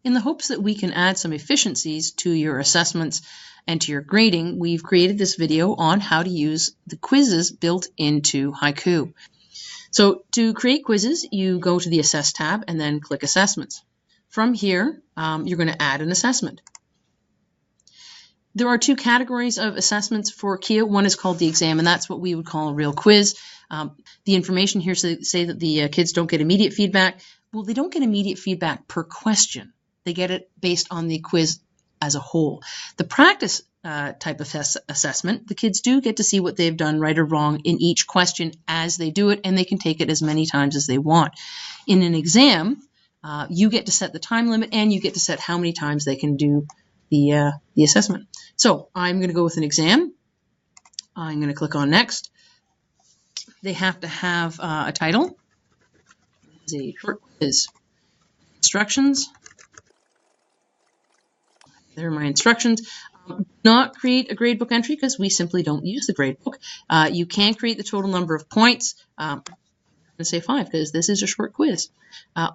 In the hopes that we can add some efficiencies to your assessments and to your grading, we've created this video on how to use the quizzes built into Haiku. So to create quizzes, you go to the Assess tab and then click Assessments. From here, you're going to add an assessment. There are two categories of assessments for KIA. One is called the exam, and that's what we would call a real quiz. The information here say that the kids don't get immediate feedback. Well, they don't get immediate feedback per question. They get it based on the quiz as a whole. The practice type of assessment, the kids do get to see what they've done right or wrong in each question as they do it, and they can take it as many times as they want. In an exam, you get to set the time limit, and you get to set how many times they can do the assessment. So I'm going to go with an exam. I'm going to click on Next. They have to have a title. It's a short quiz. Instructions. There are my instructions. Do not create a gradebook entry because we simply don't use the gradebook. You can create the total number of points. I'm going to say 5 because this is a short quiz.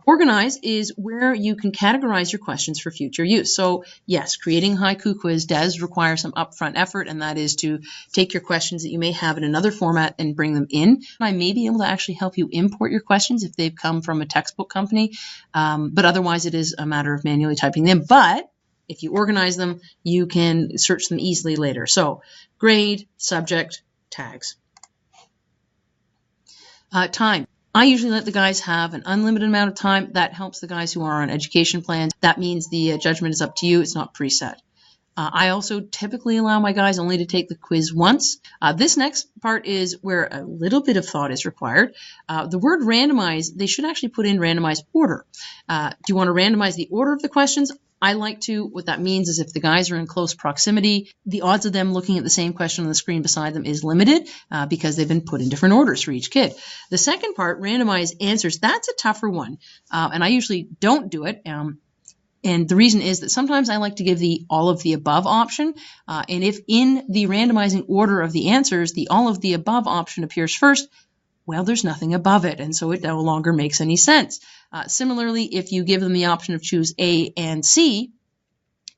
Organize is where you can categorize your questions for future use. So yes, creating a Haiku quiz does require some upfront effort, and that is to take your questions that you may have in another format and bring them in. I may be able to actually help you import your questions if they've come from a textbook company, but otherwise it is a matter of manually typing them. But if you organize them, you can search them easily later. So grade, subject, tags. Time. I usually let the guys have an unlimited amount of time. That helps the guys who are on education plans. That means the judgment is up to you. It's not preset. I also typically allow my guys only to take the quiz once. This next part is where a little bit of thought is required. The word randomize, they should actually put in randomized order. Do you want to randomize the order of the questions? I like to. What that means is if the guys are in close proximity, the odds of them looking at the same question on the screen beside them is limited because they've been put in different orders for each kid. The second part, randomized answers, that's a tougher one, and I usually don't do it. And the reason is that sometimes I like to give the all of the above option. And if in the randomizing order of the answers, the all of the above option appears first, well, there's nothing above it, and so it no longer makes any sense. Similarly, if you give them the option of choose A and C,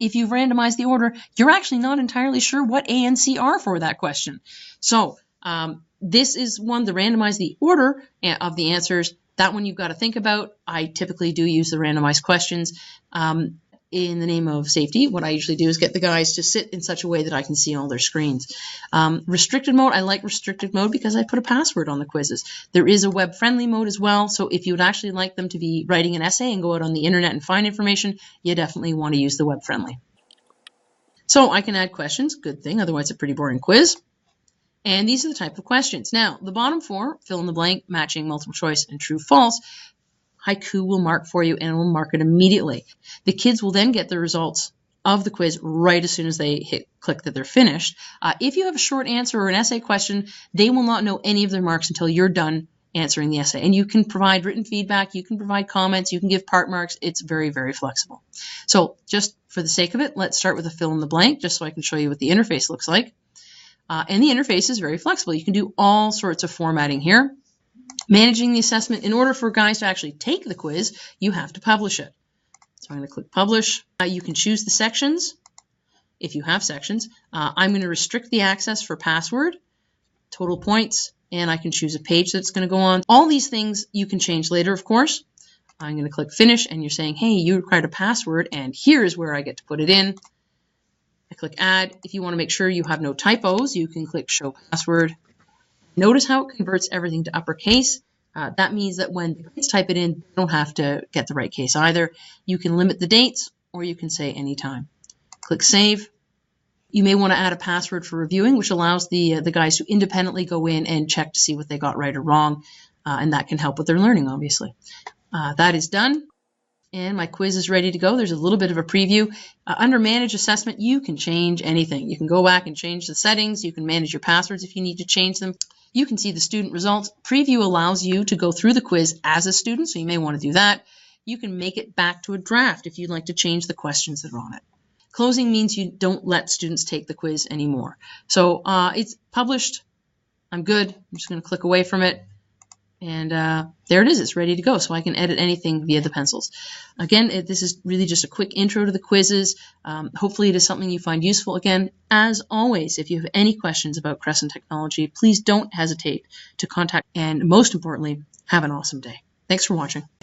if you've randomized the order, you're actually not entirely sure what A and C are for that question. So this is one, to randomize the order of the answers. That one you've got to think about. I typically do use the randomized questions. In the name of safety, what I usually do is get the guys to sit in such a way that I can see all their screens. Restricted mode, I like restricted mode because I put a password on the quizzes. There is a web-friendly mode as well, so if you would actually like them to be writing an essay and go out on the internet and find information, you definitely want to use the web-friendly. So I can add questions, good thing, otherwise it's a pretty boring quiz. And these are the type of questions. Now, the bottom 4, fill in the blank, matching, multiple choice, and true, false, Haiku will mark for you, and it will mark it immediately. The kids will then get the results of the quiz right as soon as they click that they're finished. If you have a short answer or an essay question, they will not know any of their marks until you're done answering the essay. And you can provide written feedback, you can provide comments, you can give part marks. It's very, very flexible. So just for the sake of it, let's start with a fill in the blank, just so I can show you what the interface looks like. And the interface is very flexible. You can do all sorts of formatting here. Managing the assessment, in order for guys to actually take the quiz, you have to publish it. So I'm going to click Publish. You can choose the sections, if you have sections. I'm going to restrict the access for password, total points, and I can choose a page that's going to go on. All these things you can change later, of course. I'm going to click Finish, and you're saying, hey, you required a password, and here's where I get to put it in. I click Add. If you want to make sure you have no typos, you can click Show Password. Notice how it converts everything to uppercase. That means that when the kids type it in, they don't have to get the right case either. You can limit the dates, or you can say anytime. Click Save. You may want to add a password for reviewing, which allows the guys to independently go in and check to see what they got right or wrong, and that can help with their learning, obviously. That is done, and my quiz is ready to go. There's a little bit of a preview. Under Manage Assessment, you can change anything. You can go back and change the settings. You can manage your passwords if you need to change them. You can see the student results. Preview allows you to go through the quiz as a student, so you may want to do that. You can make it back to a draft if you'd like to change the questions that are on it. Closing means you don't let students take the quiz anymore. So it's published. I'm good. I'm just going to click away from it. And there it is. It's ready to go. So I can edit anything via the pencils. Again, this is really just a quick intro to the quizzes. Hopefully it is something you find useful. Again, as always, if you have any questions about Crescent technology, please don't hesitate to contact. And most importantly, have an awesome day. Thanks for watching.